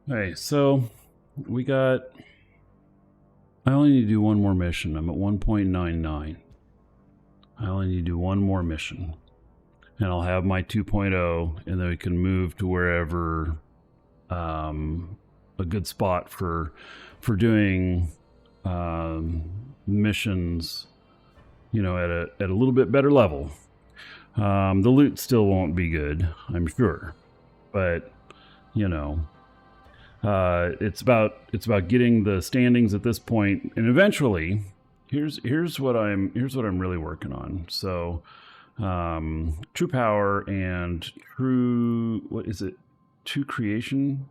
Okay, so we got. I only need to do one more mission. I'm at 1.99. I only need to do one more mission. And I'll have my 2.0, and then we can move to wherever a good spot for doing missions, at a little bit better level. The loot still won't be good, I'm sure, but it's about getting the standings at this point, and eventually, here's what I'm really working on. So, true power and true, what is it? True creation.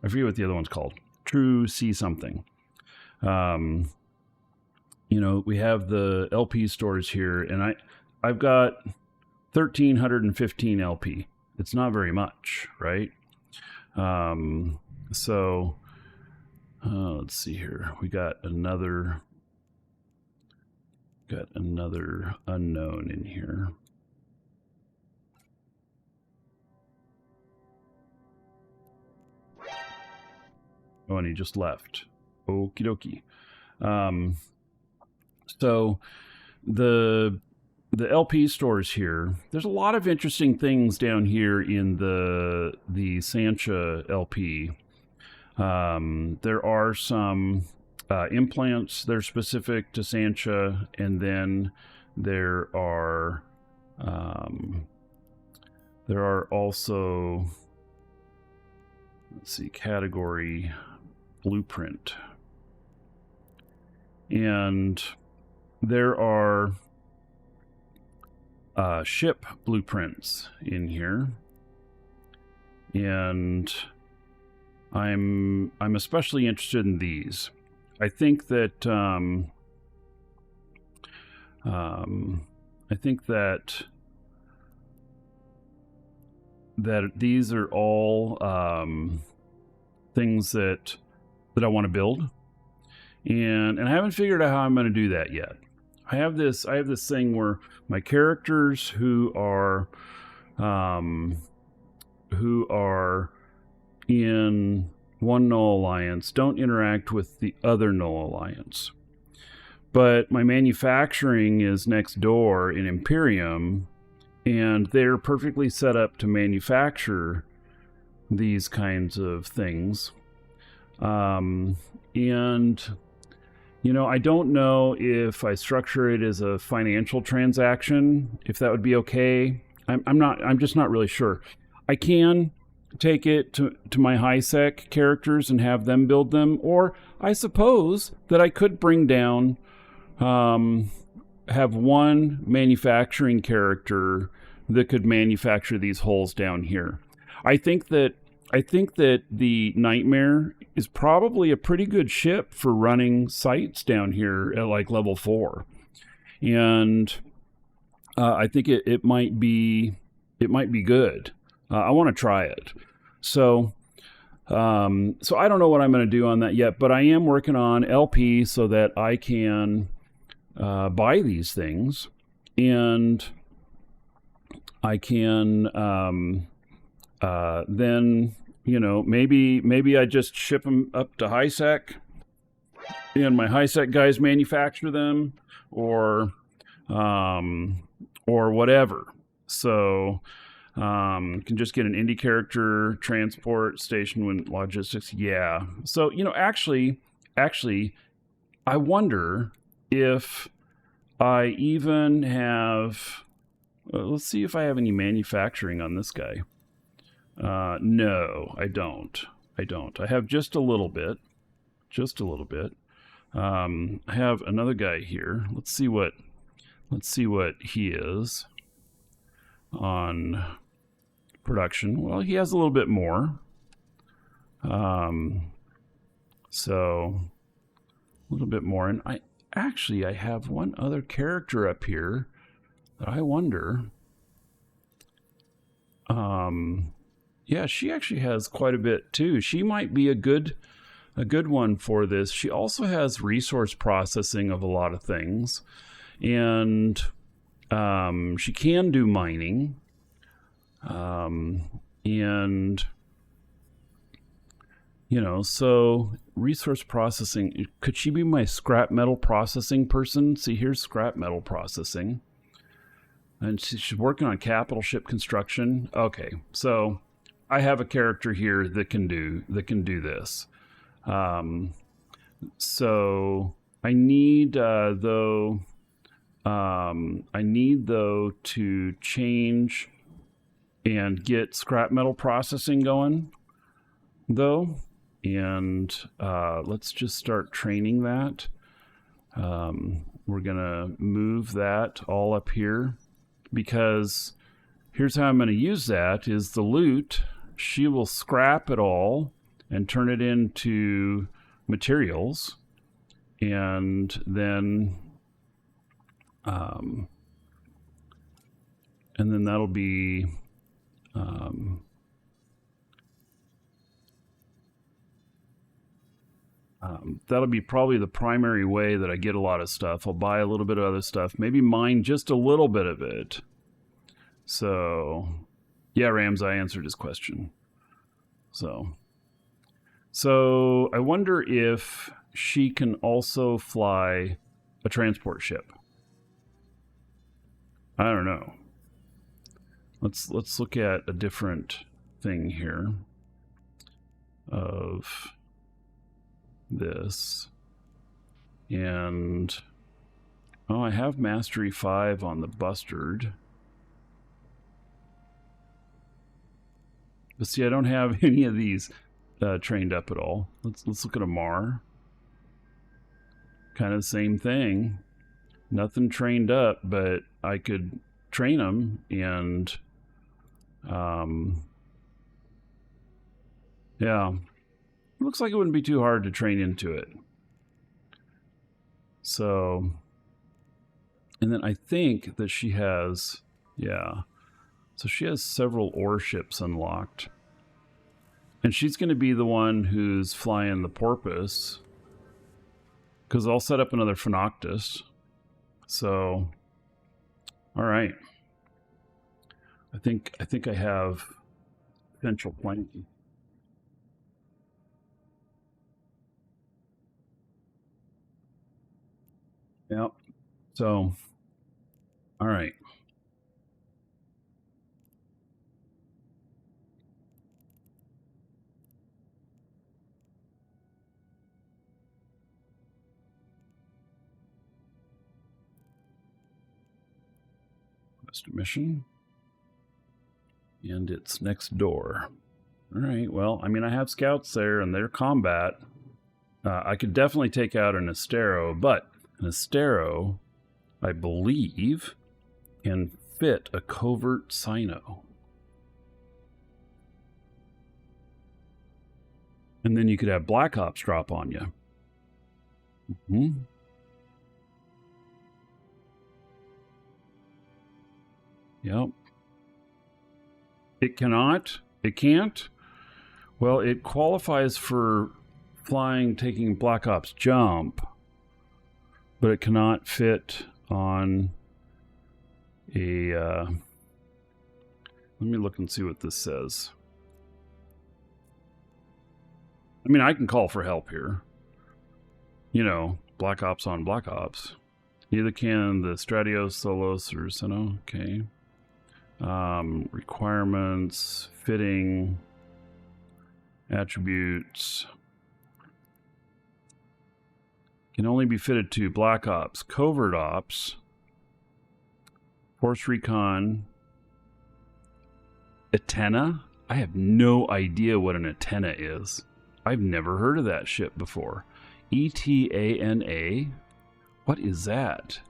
I forget what the other one's called. True see something. We have the LP stores here, and I've got 1,315 LP. It's not very much, right? So let's see here. We got another unknown in here. Oh, and he just left. Okie dokie. So the LP stores here, there's a lot of interesting things down here in the Sancha LP. There are some implants that are specific to Sancha, and then there are also, let's see, category blueprint, and there are ship blueprints in here, and I'm especially interested in these. I think that that these are all things that I want to build, and I haven't figured out how I'm going to do that yet. I have this thing where my characters who are in one Null Alliance don't interact with the other Null Alliance. But my manufacturing is next door in Imperium, and they're perfectly set up to manufacture these kinds of things. And I don't know if I structure it as a financial transaction, if that would be okay. I'm just not really sure. I can take it to my high-sec characters and have them build them, or I suppose that I could bring down, have one manufacturing character that could manufacture these holes down here. I think that the Nightmare is probably a pretty good ship for running sites down here at like level 4. And I think it might be good. I want to try it. So I don't know what I'm going to do on that yet, but I am working on LP so that I can buy these things, and I can then maybe I just ship them up to high-sec, and my high-sec guys manufacture them, or whatever. So can just get an indie character, transport, station when logistics. Yeah. So actually, I wonder if I even have. Let's see if I have any manufacturing on this guy. No, I don't. I have just a little bit. I have another guy here. Let's see what he is on production. Well, he has a little bit more. So a little bit more. And I have one other character up here that I wonder. Yeah, she actually has quite a bit too. She might be a good one for this. She also has resource processing of a lot of things, and she can do mining. And You know, so resource processing. Could she be my scrap metal processing person? See, here's scrap metal processing. And she's working on capital ship construction. Okay, so I have a character here that can do this. So I need though to change and get scrap metal processing going though, and let's just start training that. We're gonna move that all up here, because here's how I'm going to use that is the loot. She will scrap it all and turn it into materials, and then that'll be probably the primary way that I get a lot of stuff. I'll buy a little bit of other stuff, maybe mine just a little bit of it. So, yeah, Rams, I answered his question. So I wonder if she can also fly a transport ship. I don't know. Let's look at a different thing here of this. And I have Mastery 5 on the Bustard. But see, I don't have any of these trained up at all. Let's look at a Mar. Kind of the same thing. Nothing trained up, but I could train them, and yeah, it looks like it wouldn't be too hard to train into it. So, and then I think that she has, yeah, so she has several ore ships unlocked. And she's going to be the one who's flying the Porpoise, because I'll set up another Phenoctus. So, all right. I think I have potential planking. Yep. So, all right. Quest mission. And it's next door. All right. Well, I mean, I have scouts there, and they're combat. I could definitely take out an Astero, but an Astero, I believe, can fit a covert Sino. And then you could have Black Ops drop on you. Mm-hmm. Yep. It cannot? It can't? Well, it qualifies for flying, taking Black Ops jump, but it cannot fit on a... let me look and see what this says. I mean, I can call for help here. You know, Black Ops on Black Ops. Neither can the Stratios, Solos, or Sino. Okay. Requirements, fitting, attributes. Can only be fitted to Black Ops, Covert Ops, Force Recon, Atena. I have no idea what an Atena is. I've never heard of that ship before. ETANA? What is that?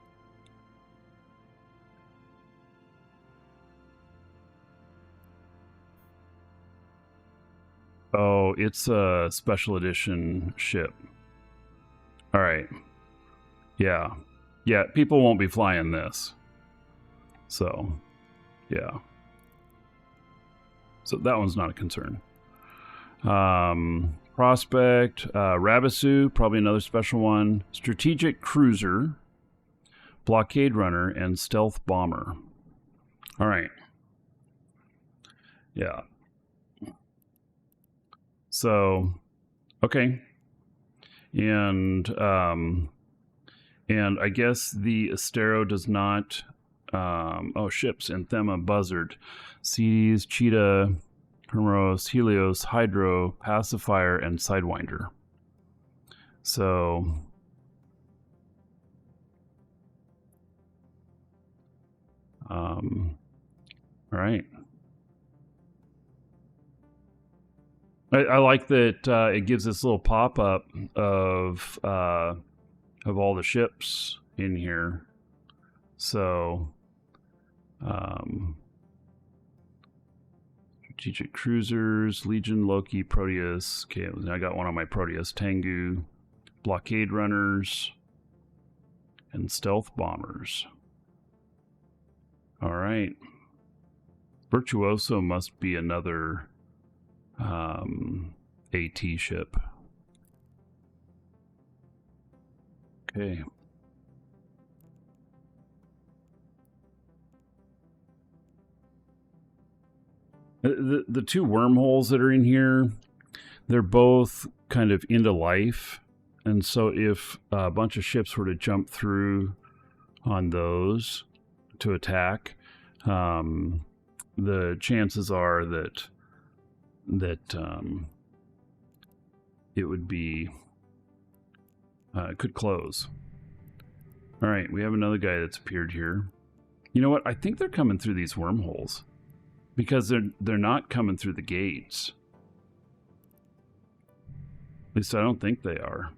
Oh, it's a special edition ship. All right. Yeah. Yeah, people won't be flying this. So, yeah. So that one's not a concern. Prospect, Rabisu, probably another special one. Strategic Cruiser, Blockade Runner, and Stealth Bomber. All right. Yeah. So, Okay. And I guess the Astero does not. Ships: Anthema, Buzzard, Ceres, Cheetah, Hermeros, Helios, Hydro, Pacifier, and Sidewinder. So, all right. I like that it gives this little pop-up of all the ships in here. So, strategic cruisers, Legion, Loki, Proteus. Okay, I got one on my Proteus. Tengu, blockade runners, and stealth bombers. All right. Virtuoso must be another AT ship. Okay. The two wormholes that are in here, they're both kind of into life. And so if a bunch of ships were to jump through on those to attack, the chances are that it would be could close. All right, we have another guy that's appeared here. You know what? I think they're coming through these wormholes because they're not coming through the gates. At least I don't think they are.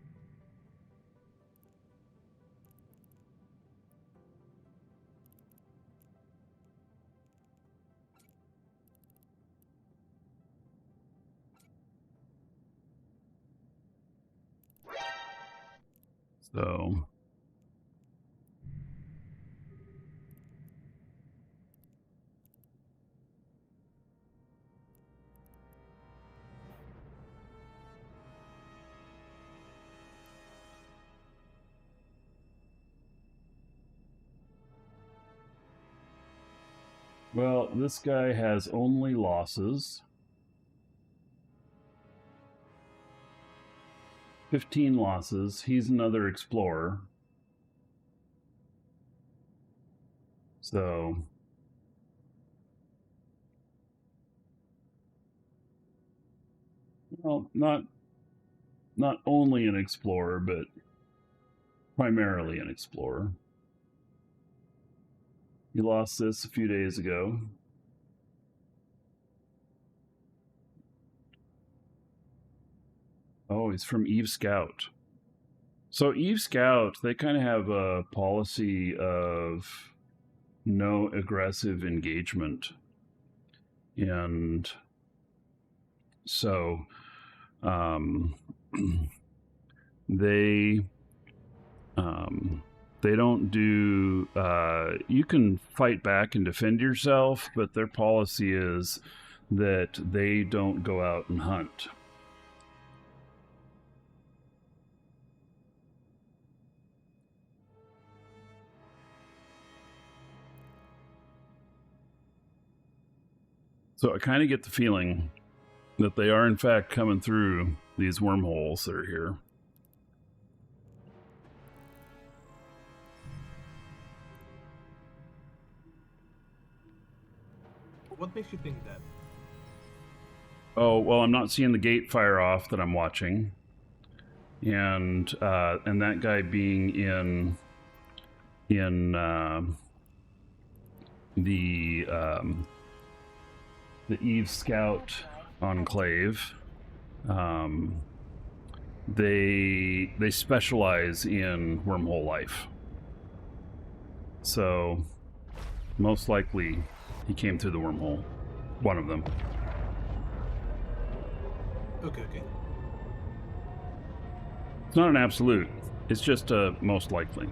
So well, this guy has only losses. 15 losses. He's another explorer. So well, not only an explorer, but primarily an explorer. He lost this a few days ago. Oh, he's from Eve Scout. So Eve Scout, they kind of have a policy of no aggressive engagement. And so they don't do you can fight back and defend yourself, but their policy is that they don't go out and hunt. So I kind of get the feeling that they are in fact coming through these wormholes that are here. What makes you think that? Oh, well, I'm not seeing the gate fire off that I'm watching. And that guy being in the Eve Scout Enclave, they specialize in wormhole life. So most likely he came through the wormhole. One of them. Okay. It's not an absolute. It's just a most likely.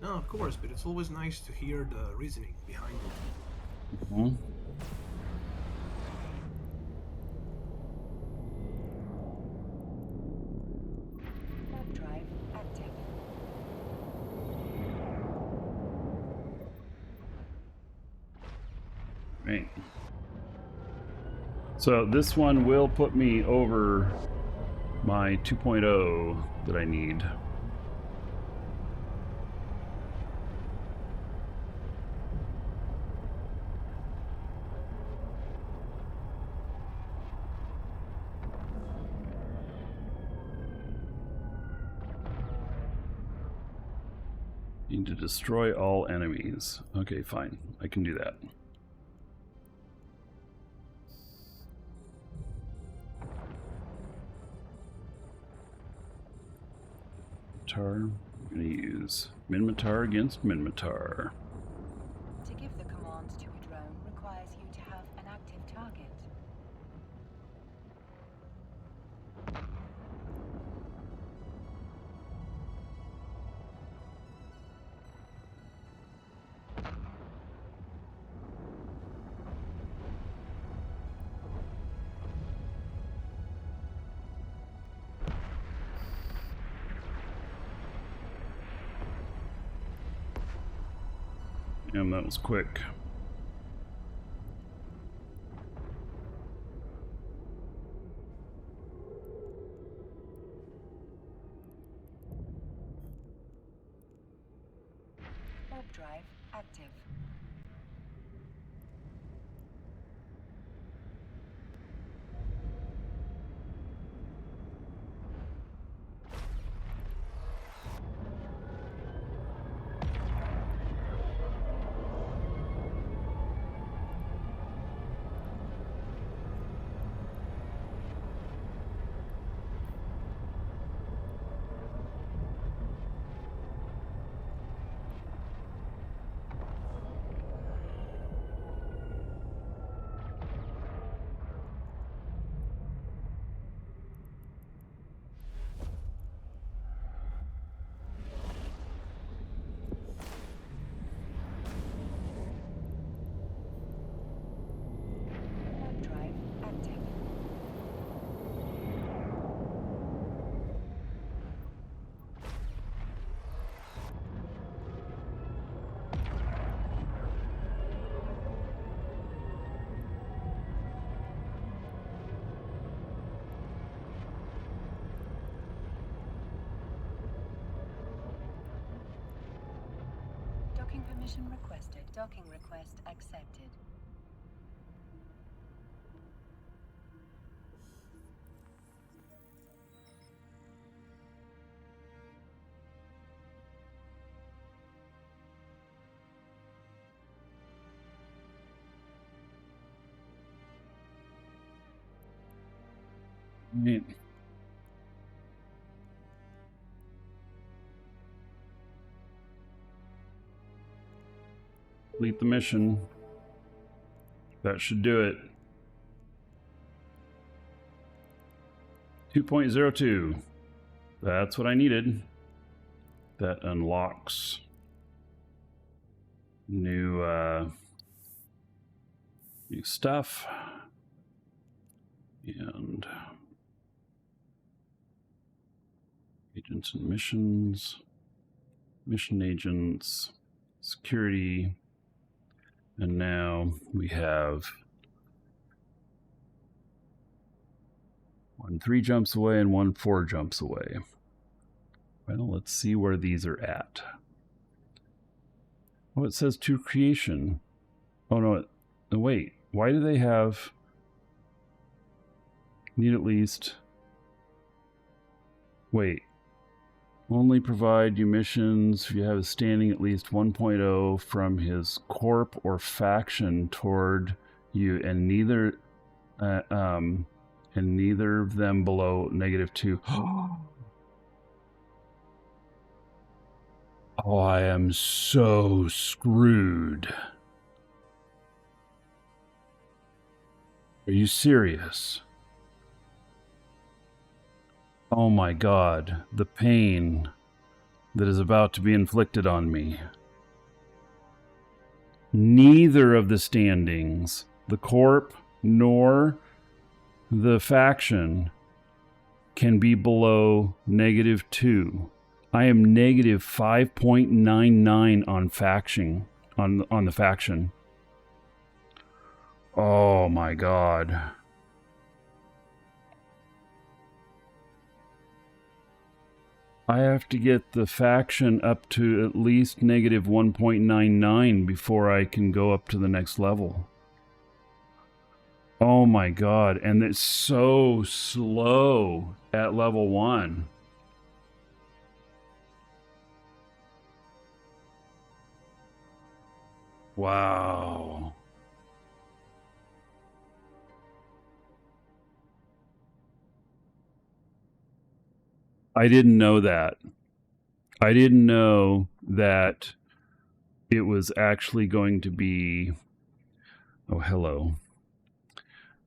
No, of course, but it's always nice to hear the reasoning behind it. Mm-hmm. Right. So this one will put me over my 2.0 that I need. Need to destroy all enemies. Okay, fine. I can do that. Minmatar. I'm going to use Minmatar against Minmatar. To give the command to a drone requires you to have an active target. And that was quick. Warp drive active. Warp drive active. Docking permission requested. Docking request accepted. Right. Complete the mission. That should do it. 2.02. That's what I needed. That unlocks new stuff. And agents and missions, mission agents, security, and now we have one 3 jumps away and one 4 jumps away. Well, let's see where these are at. Oh, it says to creation. Oh no, wait, why do they have need at least, wait, only provide you missions if you have a standing at least 1.0 from his corp or faction toward you, and neither of them below -2. Oh, I am so screwed. Are you serious? Oh my God, the pain that is about to be inflicted on me. Neither of the standings, the corp nor the faction, can be below -2. I am -5.99 on faction, on the faction. Oh my god. I have to get the faction up to at least negative 1.99 before I can go up to the next level. Oh my god, and it's so slow at level 1. Wow. I didn't know that. I didn't know that it was actually going to be... Oh, hello.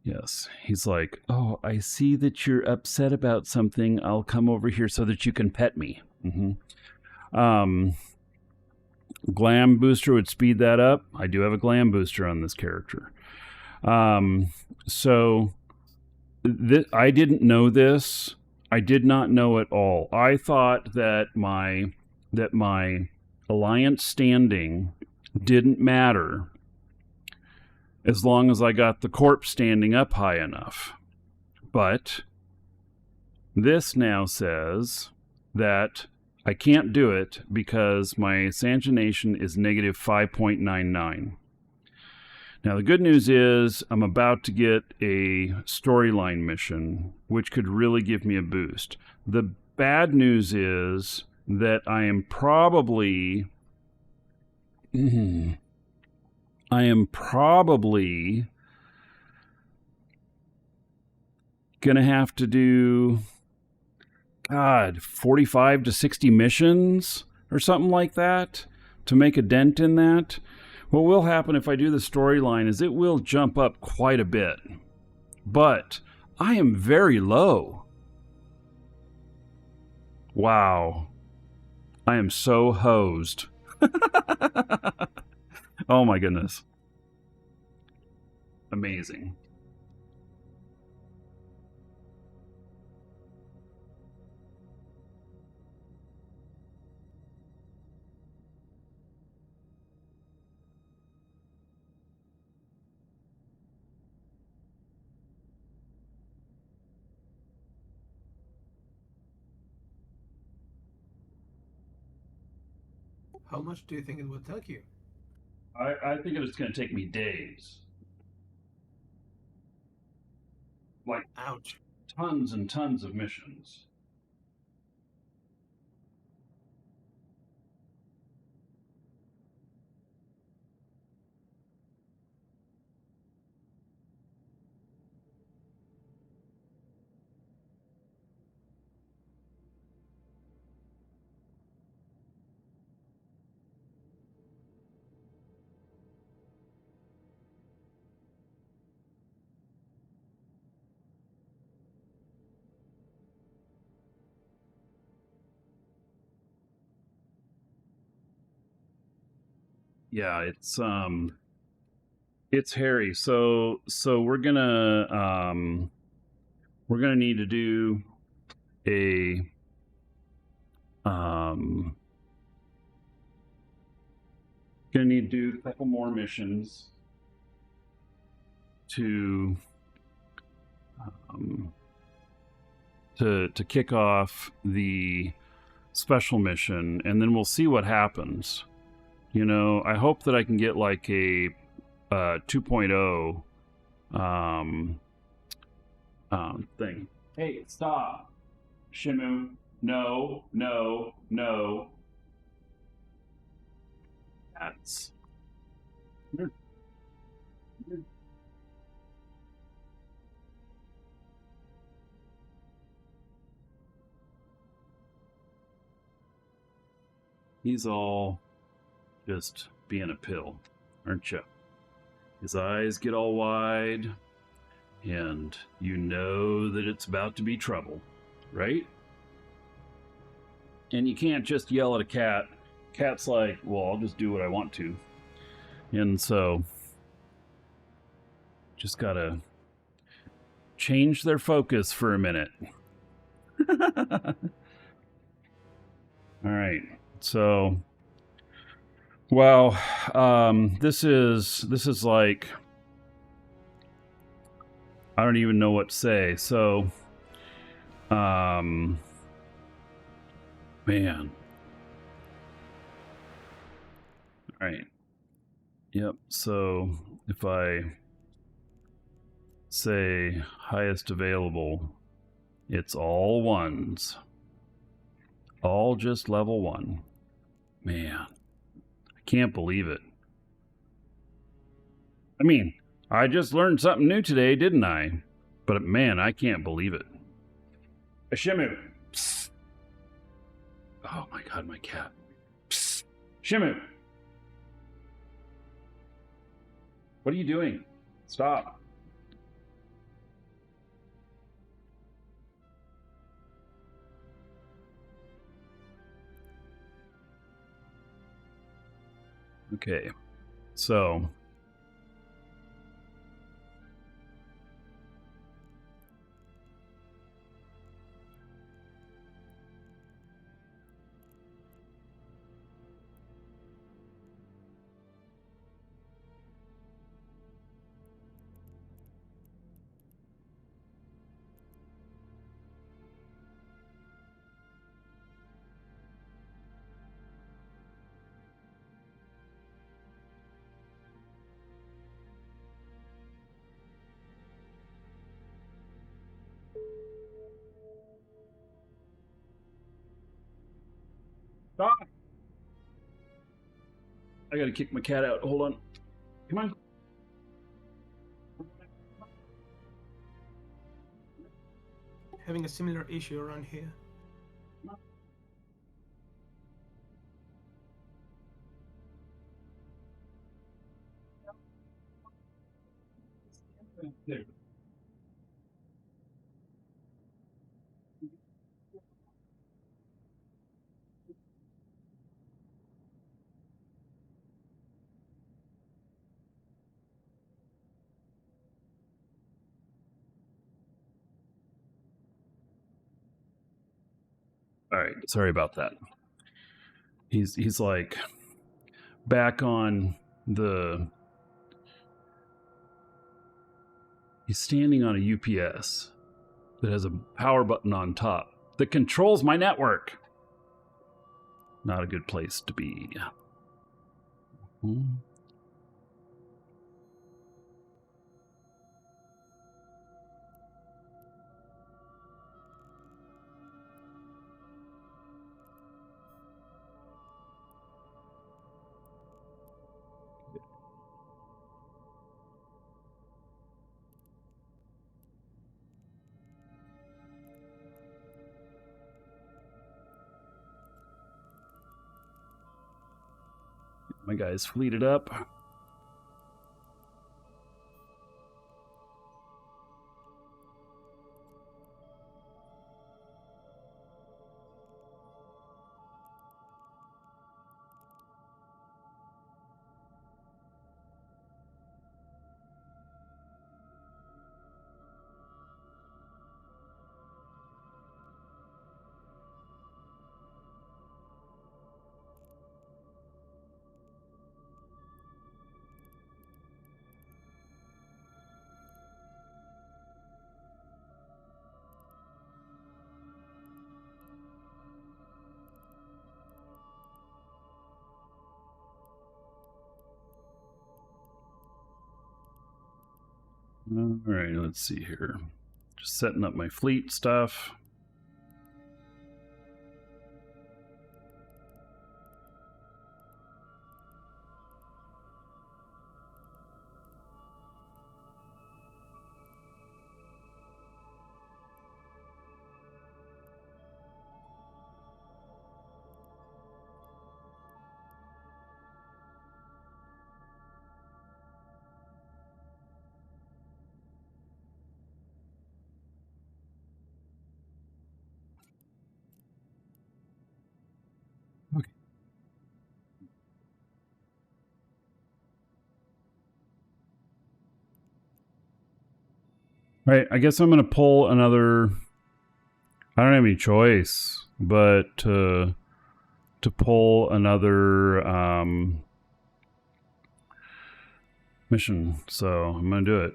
Yes. He's like, oh, I see that you're upset about something. I'll come over here so that you can pet me. Glam booster would speed that up. I do have a glam booster on this character. So I didn't know this. I did not know at all. I thought that my alliance standing didn't matter as long as I got the corpse standing up high enough. But this now says that I can't do it because my sanguination is negative 5.99. Now, the good news is I'm about to get a storyline mission, which could really give me a boost. The bad news is that I am probably going to have to do, 45 to 60 missions or something like that to make a dent in that. What will happen if I do the storyline is it will jump up quite a bit. But I am very low. Wow. I am so hosed. Oh my goodness. Amazing. How much do you think it would take you? I think it's going to take me days. Like, Ouch. tons and tons of missions. Yeah, it's hairy. So we're gonna need to do a a couple more missions to kick off the special mission, and then we'll see what happens. You know, I hope that I can get like a 2.0 thing. Hey, stop. Shimu. No, no, no. That's... He's all just being a pill, aren't you? His eyes get all wide, and you know that it's about to be trouble, right? And you can't just yell at a cat. Cat's like, well, I'll just do what I want to. And so, just gotta change their focus for a minute. All right, so... Well, this is like I don't even know what to say. So, man. All right. Yep. So if I say highest available, it's all ones. All just level 1. Man, I can't believe it. I mean, I just learned something new today, didn't I? But man, I can't believe it. Shimu. Psst. Oh my god, my cat. Psst. Shimu. What are you doing? Stop. Okay, so stop. I gotta kick my cat out. Hold on. Come on. Having a similar issue around here. There. All right, sorry about that. He's like back on the. He's standing on a UPS that has a power button on top that controls my network. Not a good place to be. My guy's fleeted up. All right, let's see here. Just setting up my fleet stuff. Okay. All right, I guess I'm going to pull another. I don't have any choice but to pull another mission. So I'm going to do it.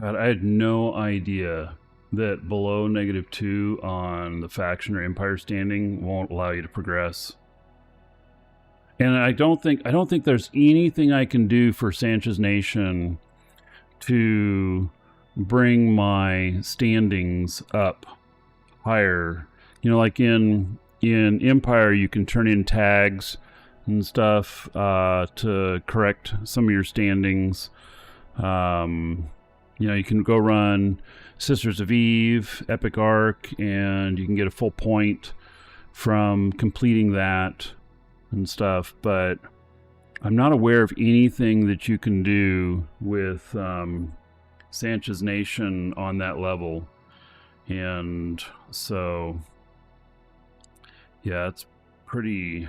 God, I had no idea that below -2 on the faction or empire standing won't allow you to progress. And I don't think there's anything I can do for Sanchez Nation to bring my standings up higher. You know, like in Empire, you can turn in tags and stuff to correct some of your standings. You know, you can go run Sisters of Eve, Epic Arc, and you can get a full point from completing that and stuff. But I'm not aware of anything that you can do with Sanchez Nation on that level. And so, yeah, it's pretty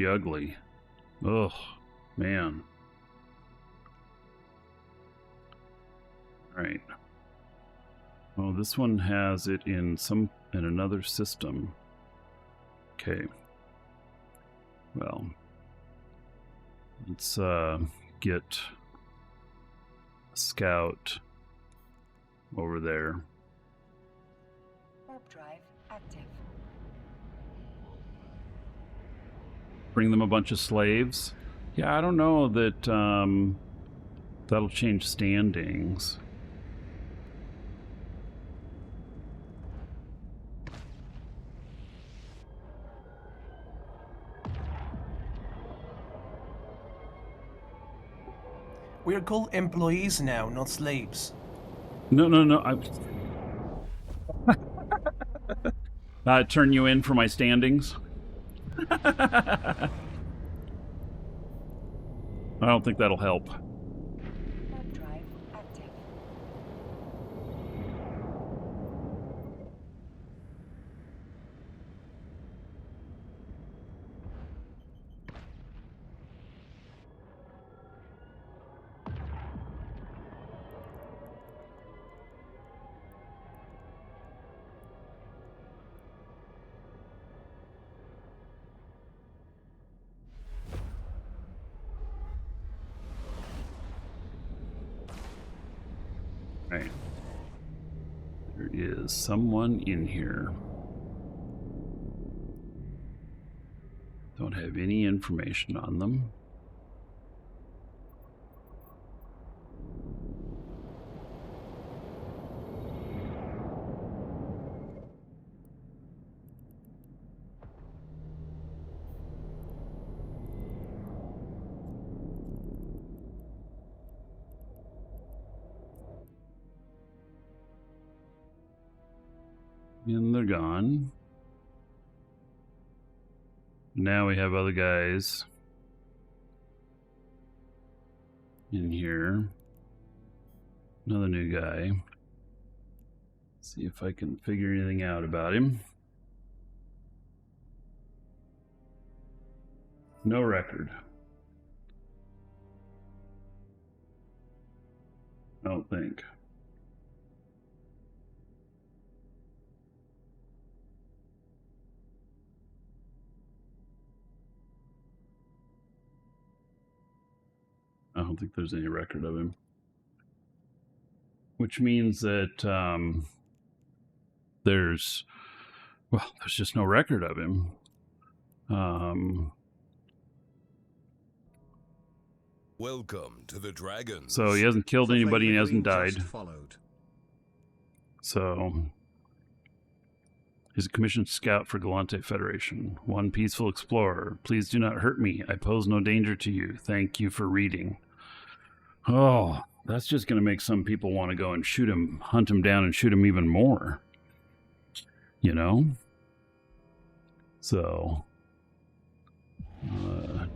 ugly. Ugh, man. All right. Well, this one has it in another system. Okay. Well, let's get a scout over there. Warp drive active. Bring them a bunch of slaves. Yeah, I don't know that that'll change standings. We're called employees now, not slaves. No. I turn you in for my standings. I don't think that'll help. Warp drive active. Right. There is someone in here. Don't have any information on them. And they're gone. Now we have other guys in here. Another new guy. See if I can figure anything out about him. No record. I don't think. I don't think there's any record of him. Which means that there's just no record of him. Welcome to the Dragons. So he hasn't killed anybody and he hasn't died. Followed. So he's a commissioned scout for Galante Federation. One peaceful explorer. Please do not hurt me. I pose no danger to you. Thank you for reading. Oh, that's just going to make some people want to go and shoot him, hunt him down and shoot him even more. You know? So,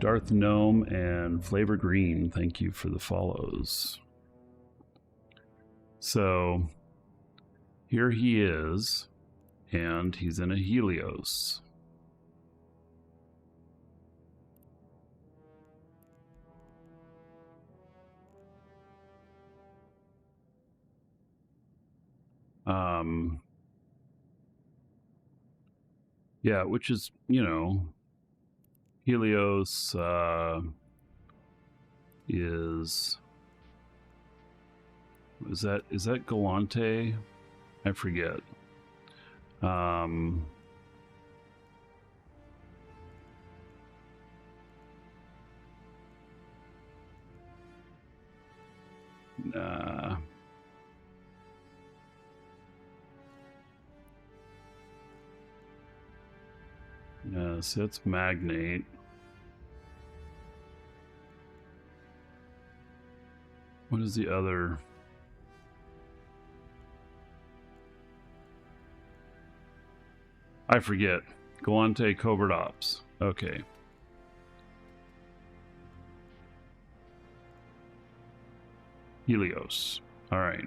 Darth Gnome and Flavor Green, thank you for the follows. So, here he is, and he's in a Helios. Yeah, which is, you know, Helios is Is that Galante? I forget. Nah. Yes, it's Magnate. What is the other? I forget. Galante Covert Ops. Okay. Helios. All right.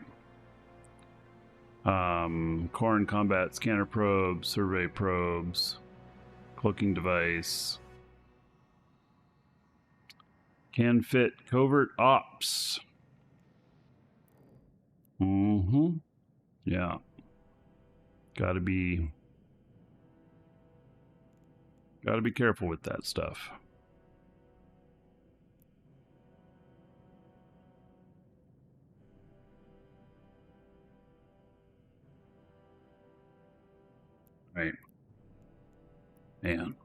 Core and combat scanner probes, survey probes, cloaking device. Can fit covert ops. Mm-hmm. Yeah. Gotta be careful with that stuff. Right. Man.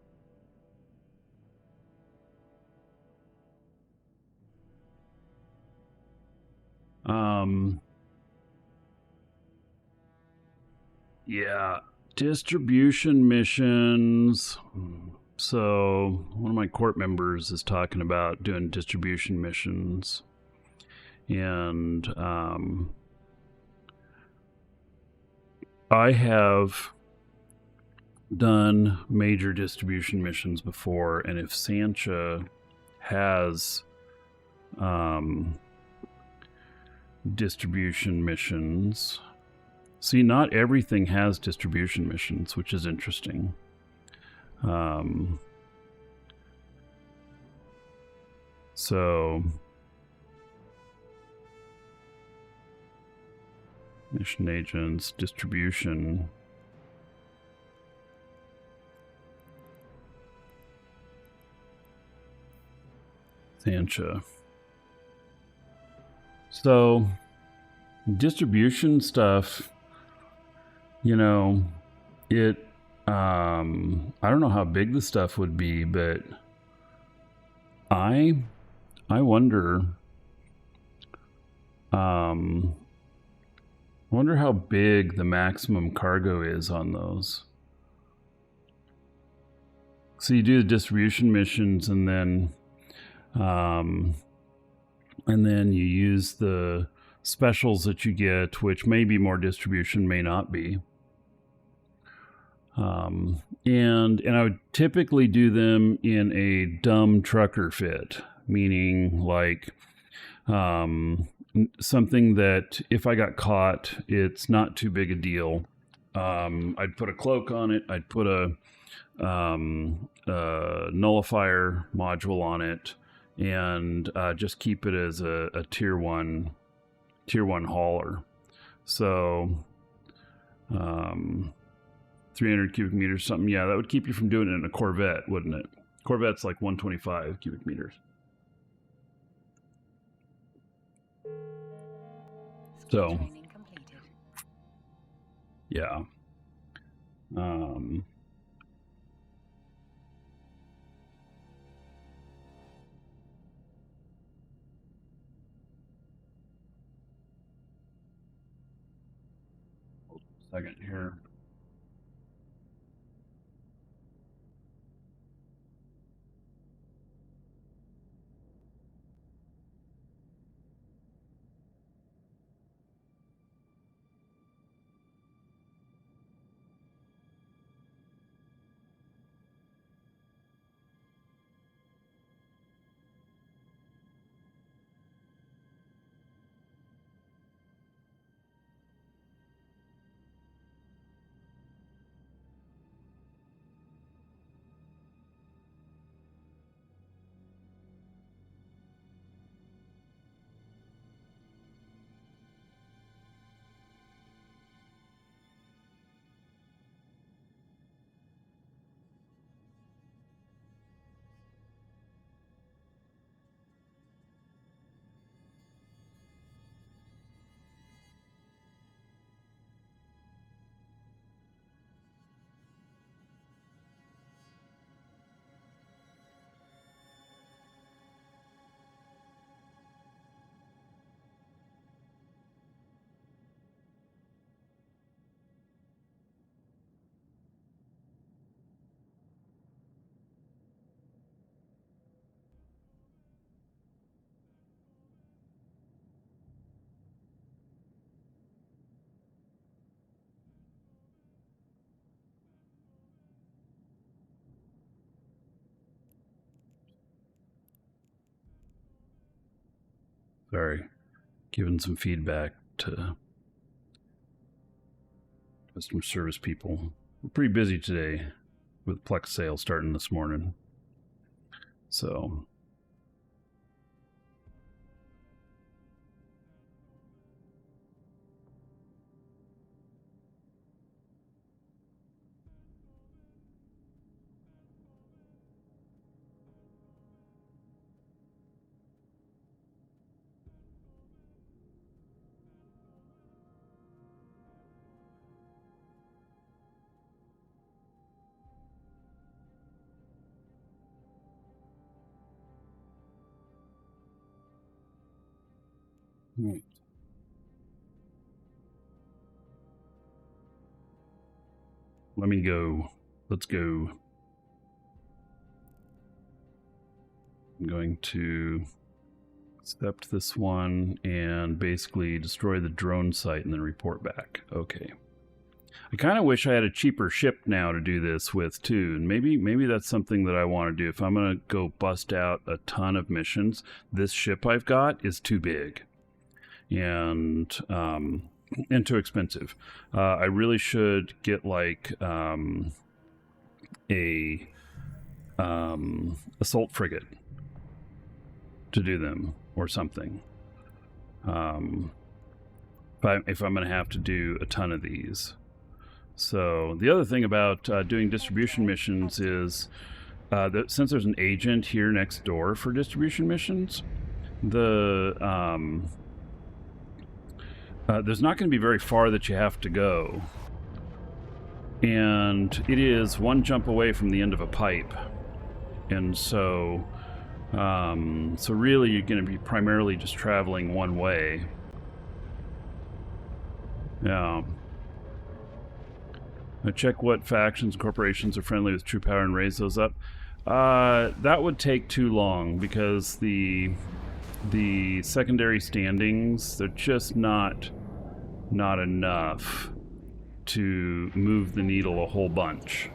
Yeah, distribution missions. So one of my court members is talking about doing distribution missions, and I have done major distribution missions before, and if Sancha has distribution missions. See, not everything has distribution missions, which is interesting. So mission agents, distribution. Sancha. So distribution stuff, you know, it I don't know how big the stuff would be, but I wonder how big the maximum cargo is on those. So you do the distribution missions, and then you use the specials that you get, which may be more distribution, may not be. And I would typically do them in a dumb trucker fit, meaning like something that if I got caught, it's not too big a deal. I'd put a cloak on it. I'd put a nullifier module on it, and just keep it as a tier one hauler. So 300 cubic meters, something. Yeah, that would keep you from doing it in a Corvette, wouldn't it? Corvette's like 125 cubic meters. So, yeah. Hold a second here. Sorry, giving some feedback to customer service people. We're pretty busy today with Plex sales starting this morning. So right. Let me go. Let's go. I'm going to accept this one and basically destroy the drone site and then report back. Okay. I kind of wish I had a cheaper ship now to do this with too, and maybe that's something that I want to do. If I'm going to go bust out a ton of missions, this ship I've got is too big and too expensive. I really should get like a assault frigate to do them or something. If I'm going to have to do a ton of these. So the other thing about doing distribution missions is that since there's an agent here next door for distribution missions, there's not going to be very far that you have to go. And it is one jump away from the end of a pipe. And so really you're going to be primarily just traveling one way. Yeah. I check what factions and corporations are friendly with true power and raise those up. That would take too long because the secondary standings, they're just not enough to move the needle a whole bunch.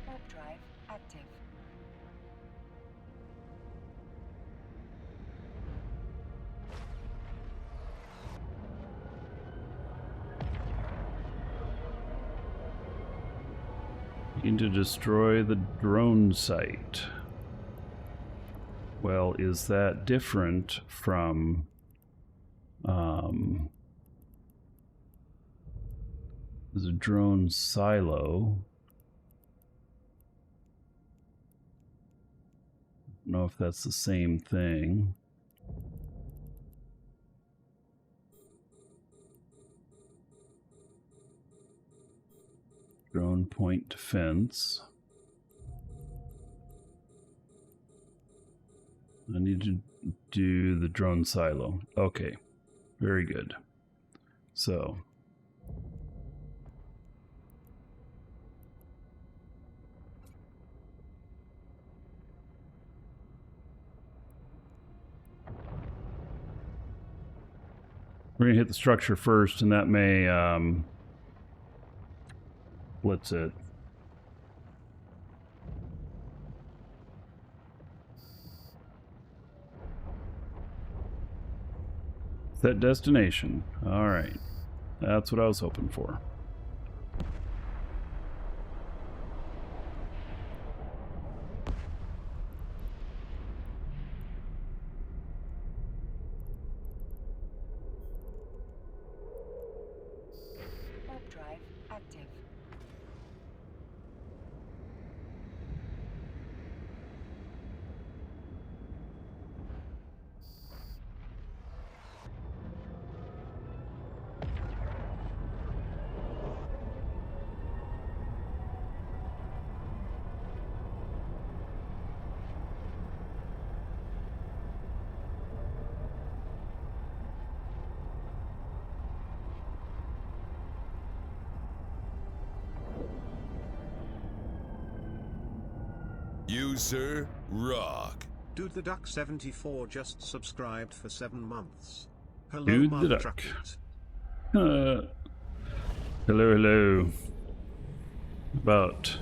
Warp drive active. Need to destroy the drone site. Well, is that different from there's a drone silo. I don't know if that's the same thing. Drone point defense. I need to do the drone silo. Okay, very good. So we're gonna hit the structure first, and that may blitz it. Set destination. All right. That's what I was hoping for. Warp drive active. User rock. Dude the Duck 74 just subscribed for 7 months. Hello, Dude the Duck. Truckers. Hello, hello. About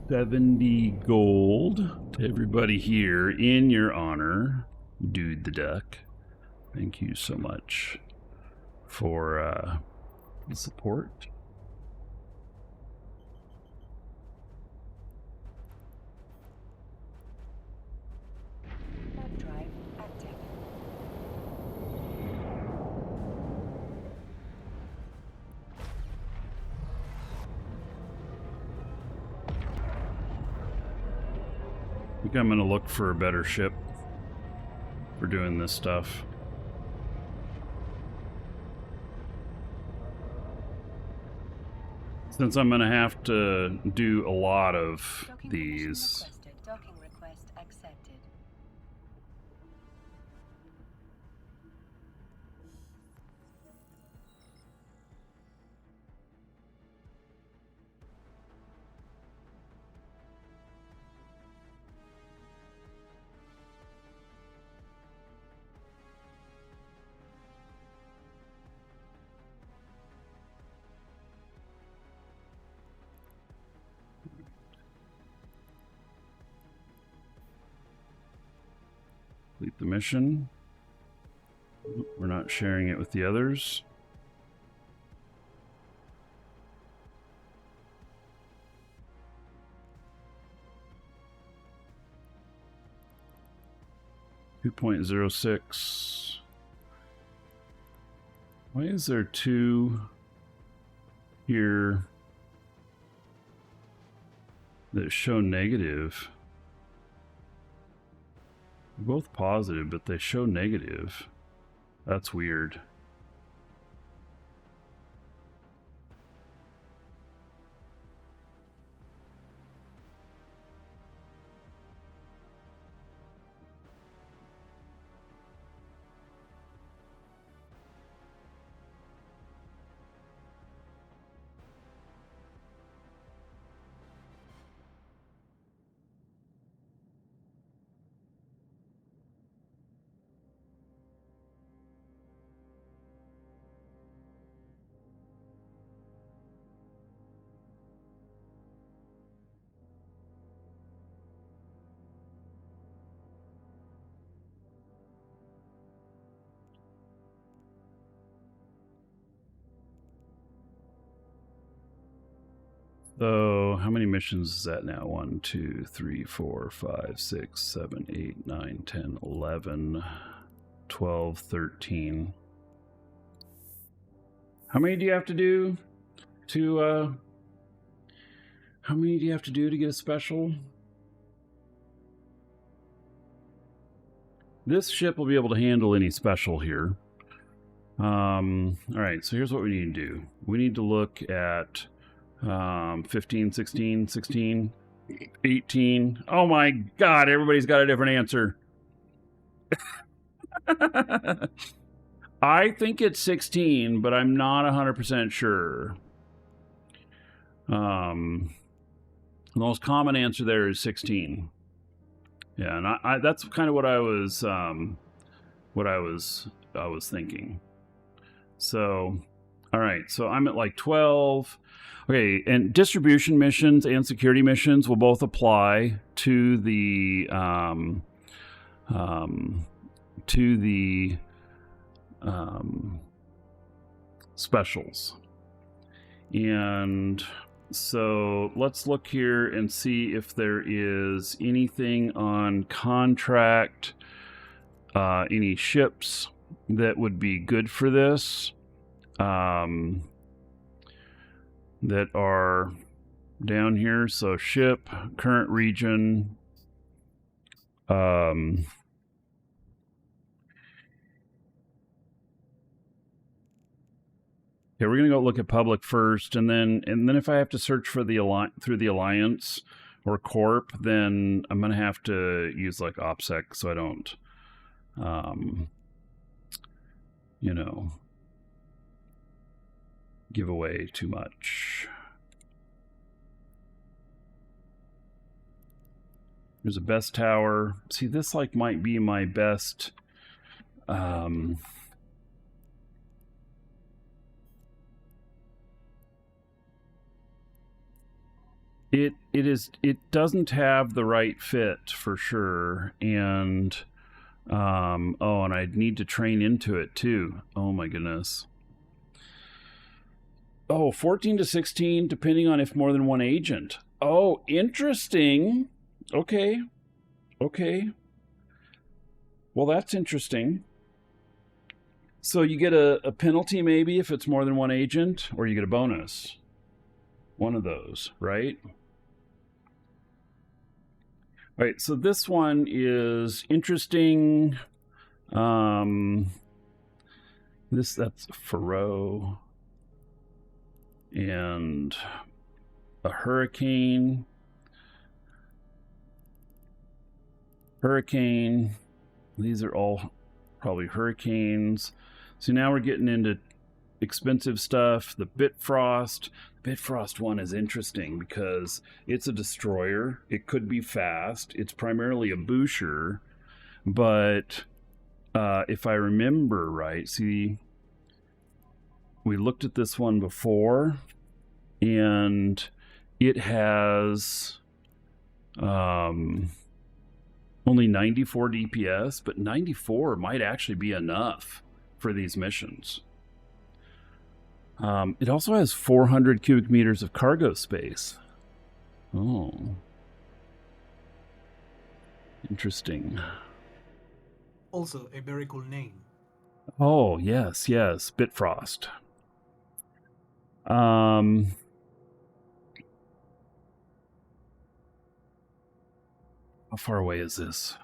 70 gold to everybody here in your honor, Dude the Duck. Thank you so much for the support. Warp drive active. I think I'm going to look for a better ship for doing this stuff. Since I'm going to have to do a lot of Docking permission these. requested. Docking request accepted. Complete the mission. We're not sharing it with the others. .06. Why is there 2 here that show negative? They're both positive, but they show negative. That's weird. So, how many missions is that now? 1, 2, 3, 4, 5, 6, 7, 8, 9, 10, 11, 12, 13. How many do you have to do to, how many do you have to do to get a special? This ship will be able to handle any special here. Alright, so here's what we need to do. We need to look at 15, 16, 16, 18. Oh my god, everybody's got a different answer. I think it's 16, but I'm not 100% sure. The most common answer there is 16. Yeah, and I that's kind of what I was thinking. So, all right, so I'm at like 12. Okay, and distribution missions and security missions will both apply to the specials. And so let's look here and see if there is anything on contract, any ships that would be good for this, that are down here. So ship, current region, okay, we're gonna go look at public first, and then if I have to search for the through the alliance or corp, then I'm gonna have to use like OPSEC so I don't, you know, give away too much. There's a best tower. See, this like might be my best. It doesn't have the right fit for sure, and oh, and I need to train into it too. Oh my goodness. Oh, 14 to 16, depending on if more than one agent. Oh, interesting. Okay. Okay. Well, that's interesting. So you get a penalty maybe if it's more than one agent, or you get a bonus. One of those, right? All right, so this one is interesting. That's Faro. And a hurricane. Hurricane. These are all probably hurricanes. So now we're getting into expensive stuff. The Bitfrost. Bitfrost one is interesting because it's a destroyer. It could be fast. It's primarily a busher. But if I remember right, see, we looked at this one before, and it has only 94 DPS, but 94 might actually be enough for these missions. It also has 400 cubic meters of cargo space. Oh. Interesting. Also, a very cool name. Oh, yes, yes. Bitfrost. How far away is this?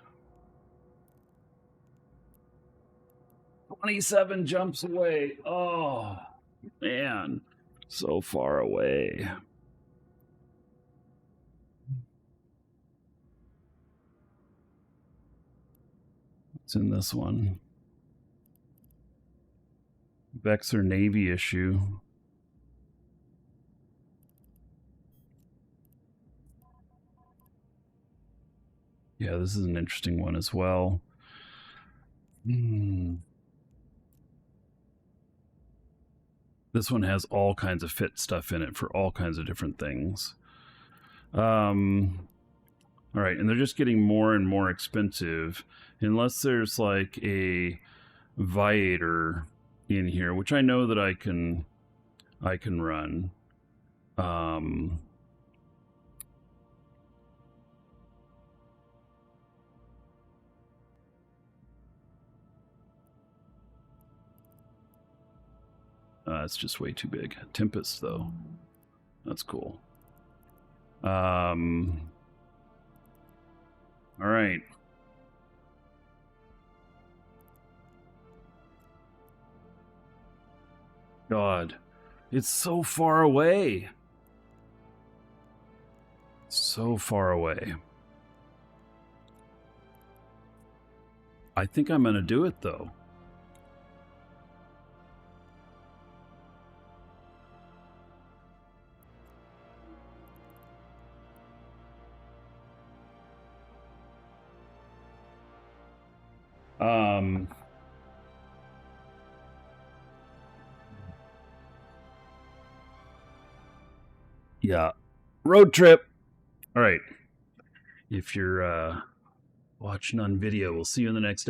27 jumps away. Oh, man. So far away. What's in this one? Vexor Navy issue. Yeah, this is an interesting one as well. This one has all kinds of fit stuff in it for all kinds of different things. All right, and they're just getting more and more expensive unless there's like a Viator in here, which I know that I can run. It's just way too big. Tempest, though. That's cool. All right. God, it's so far away. So far away. I think I'm going to do it, though. Yeah. Road trip. All right. If you're watching on video, we'll see you in the next episode.